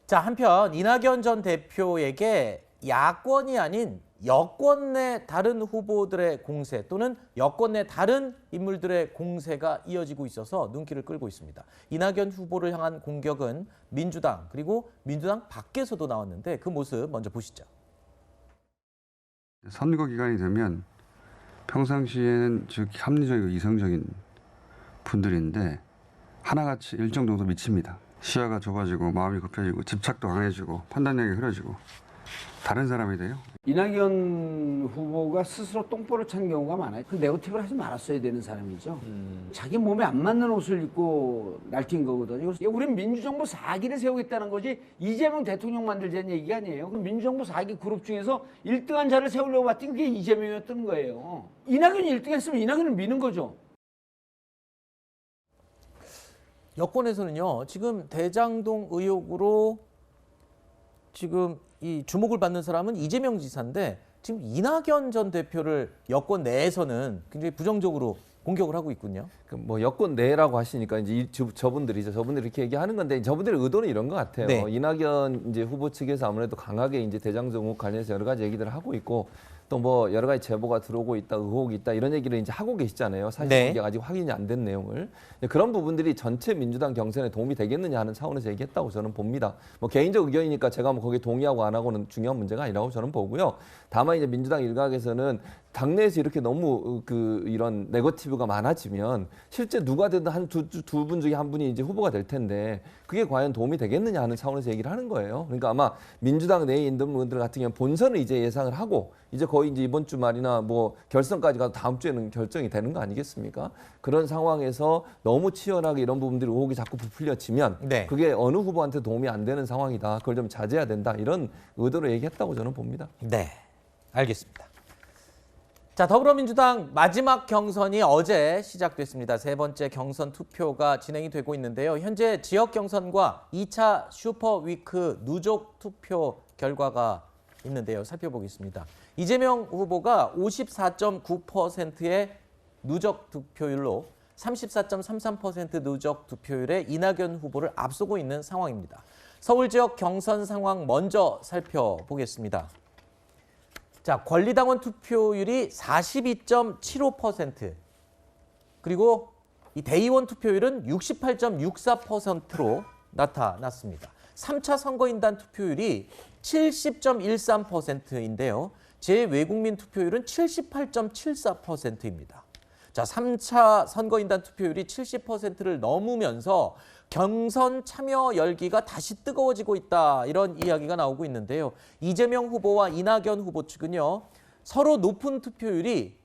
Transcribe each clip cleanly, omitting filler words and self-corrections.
자, 한편 이낙연 전 대표에게 야권이 아닌 여권 내 다른 후보들의 공세 또는 여권 내 다른 인물들의 공세가 이어지고 있어서 눈길을 끌고 있습니다. 이낙연 후보를 향한 공격은 민주당 그리고 민주당 밖에서도 나왔는데 그 모습 먼저 보시죠. 선거 기간이 되면 평상시에는 즉 합리적이고 이성적인 분들인데 하나같이 일정 정도 미칩니다. 시야가 좁아지고 마음이 급해지고 집착도 강해지고 판단력이 흐려지고 다른 사람이 돼요. 이낙연 후보가 스스로 똥볼을 찬 경우가 많아요. 그 네거티브를 하지 말았어야 되는 사람이죠. 자기 몸에 안 맞는 옷을 입고 날뛴 거거든요. 우린 민주정부 4기를 세우겠다는 거지 이재명 대통령 만들자는 얘기가 아니에요. 그럼 민주정부 4기 그룹 중에서 1등한 자를 세우려고 봤더니 그게 이재명이었던 거예요. 이낙연이 1등 했으면 이낙연을 미는 거죠. 여권에서는요, 지금 대장동 의혹으로 지금 이 주목을 받는 사람은 이재명 지사인데 지금 이낙연 전 대표를 여권 내에서는 굉장히 부정적으로 공격을 하고 있군요. 뭐 여권 내라고 하시니까 이제 저분들이 이렇게 얘기하는 건데 저분들의 의도는 이런 것 같아요. 네. 이낙연 이제 후보 측에서 아무래도 강하게 이제 대장동 의혹 관련해서 여러 가지 얘기들을 하고 있고 또 뭐 여러 가지 제보가 들어오고 있다, 의혹이 있다 이런 얘기를 이제 하고 계시잖아요. 사실 네. 이게 아직 확인이 안 된 내용을 그런 부분들이 전체 민주당 경선에 도움이 되겠느냐 하는 차원에서 얘기했다고 저는 봅니다. 뭐 개인적 의견이니까 제가 뭐 거기에 동의하고 안 하고는 중요한 문제가 아니라고 저는 보고요. 다만 이제 민주당 일각에서는 당내에서 이렇게 너무 이런 네거티브가 많아지면 실제 누가 되든 한 두 분 중에 한 분이 이제 후보가 될 텐데 그게 과연 도움이 되겠느냐 하는 차원에서 얘기를 하는 거예요. 그러니까 아마 민주당 내에 있는 분들 같은 경우는 본선을 이제 예상을 하고 이제 거의 이제 이번 주 말이나 뭐 결선까지 가도 다음 주에는 결정이 되는 거 아니겠습니까? 그런 상황에서 너무 치열하게 이런 부분들이 의혹이 자꾸 부풀려지면 네. 그게 어느 후보한테 도움이 안 되는 상황이다. 그걸 좀 자제해야 된다. 이런 의도로 얘기했다고 저는 봅니다. 네, 알겠습니다. 자, 더불어민주당 마지막 경선이 어제 시작됐습니다. 세 번째 경선 투표가 진행이 되고 있는데요. 현재 지역 경선과 2차 슈퍼위크 누적 투표 결과가 있는데요. 살펴보겠습니다. 이재명 후보가 54.9%의 누적 득표율로 34.33% 누적 득표율에 이낙연 후보를 앞서고 있는 상황입니다. 서울 지역 경선 상황 먼저 살펴보겠습니다. 자, 권리당원 투표율이 42.75%, 그리고 이 대의원 투표율은 68.64%로 나타났습니다. 3차 선거인단 투표율이 70.13%인데요. 제외국민 투표율은 78.74%입니다. 자, 3차 선거인단 투표율이 70%를 넘으면서 경선 참여 열기가 다시 뜨거워지고 있다, 이런 이야기가 나오고 있는데요. 이재명 후보와 이낙연 후보 측은요, 서로 높은 투표율이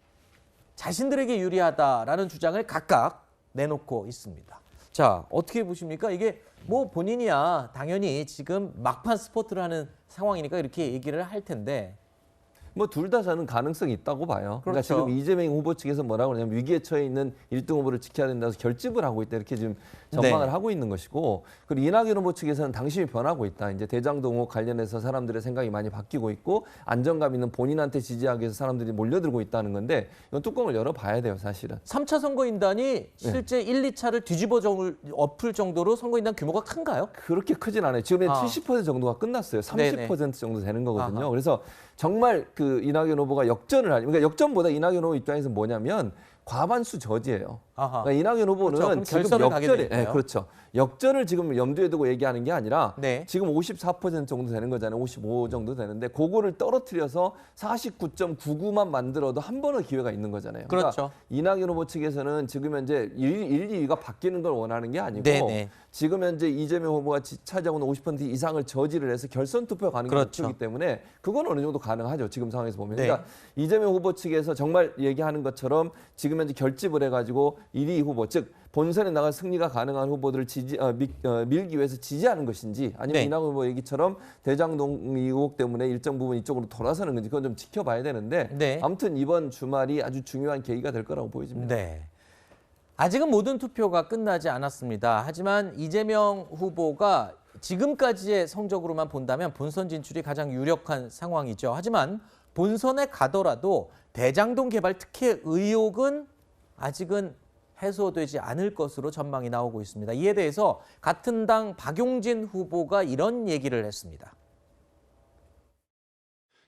자신들에게 유리하다라는 주장을 각각 내놓고 있습니다. 자, 어떻게 보십니까? 이게 뭐 본인이야 당연히 지금 막판 스포트를 하는 상황이니까 이렇게 얘기를 할 텐데 뭐 둘 다 저는 가능성이 있다고 봐요. 그러니까 그렇죠. 지금 이재명 후보 측에서 뭐라고 그러냐면 위기에 처해 있는 1등 후보를 지켜야 된다고 결집을 하고 있다, 이렇게 지금 전망을 네. 하고 있는 것이고, 그리고 이낙연 후보 측에서는 당심이 변하고 있다. 이제 대장동 의혹 관련해서 사람들의 생각이 많이 바뀌고 있고 안정감 있는 본인한테 지지하기 위해서 사람들이 몰려들고 있다는 건데 이건 뚜껑을 열어봐야 돼요, 사실은. 3차 선거인단이 실제 1, 2차를 뒤집어 엎을 정도로 선거인단 규모가 큰가요? 그렇게 크진 않아요. 지금 70% 정도가 끝났어요. 30% 네네. 정도 되는 거거든요. 아하. 그래서 정말 그 이낙연 후보가 역전을 하니, 그러니까 역전보다 이낙연 후보 입장에서 뭐냐면 과반수 저지예요. 아하. 그러니까 이낙연 후보는 그렇죠. 그럼 지금 결선을 가게 역전에, 되니까요. 그렇죠. 역전을 지금 염두에 두고 얘기하는 게 아니라 네. 지금 54% 정도 되는 거잖아요. 55 정도 되는데 그거를 떨어뜨려서 49.99만 만들어도 한 번의 기회가 있는 거잖아요. 그러니까 그렇죠. 이낙연 후보 측에서는 지금 현재 1, 2위가 바뀌는 걸 원하는 게 아니고 네네. 지금 현재 이재명 후보가 차지하고 있는 50% 이상을 저지를 해서 결선 투표 가는 게 그렇죠. 목표이기 때문에 그건 어느 정도 가능하죠. 지금 상황에서 보면. 네. 그러니까 이재명 후보 측에서 정말 얘기하는 것처럼 지금 현재 결집을 해가지고 1위 후보, 즉 본선에 나갈 승리가 가능한 후보들을 밀기 위해서 지지하는 것인지 아니면 네. 이낙연 후보 얘기처럼 대장동 의혹 때문에 일정 부분 이쪽으로 돌아서는 건지 그건 좀 지켜봐야 되는데 네. 아무튼 이번 주말이 아주 중요한 계기가 될 거라고 보여집니다. 네. 아직은 모든 투표가 끝나지 않았습니다. 하지만 이재명 후보가 지금까지의 성적으로만 본다면 본선 진출이 가장 유력한 상황이죠. 하지만 본선에 가더라도 대장동 개발 특혜 의혹은 아직은 해소되지 않을 것으로 전망이 나오고 있습니다. 이에 대해서 같은 당 박용진 후보가 이런 얘기를 했습니다.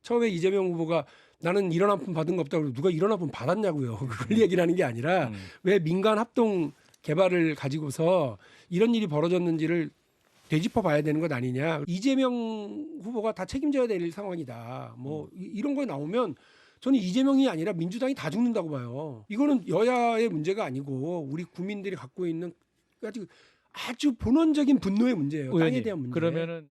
처음에 이재명 후보가 나는 이런 한 푼 받은 거 없다고 그러고 누가 이런 한 푼 받았냐고요. 그걸 얘기를 하는 게 아니라 왜 민간 합동 개발을 가지고서 이런 일이 벌어졌는지를 되짚어 봐야 되는 것 아니냐. 이재명 후보가 다 책임져야 될 상황이다. 뭐 이런 거에 나오면 저는 이재명이 아니라 민주당이 다 죽는다고 봐요. 이거는 여야의 문제가 아니고 우리 국민들이 갖고 있는 아주 본원적인 분노의 문제예요. 땅에 대한 문제. 그러면은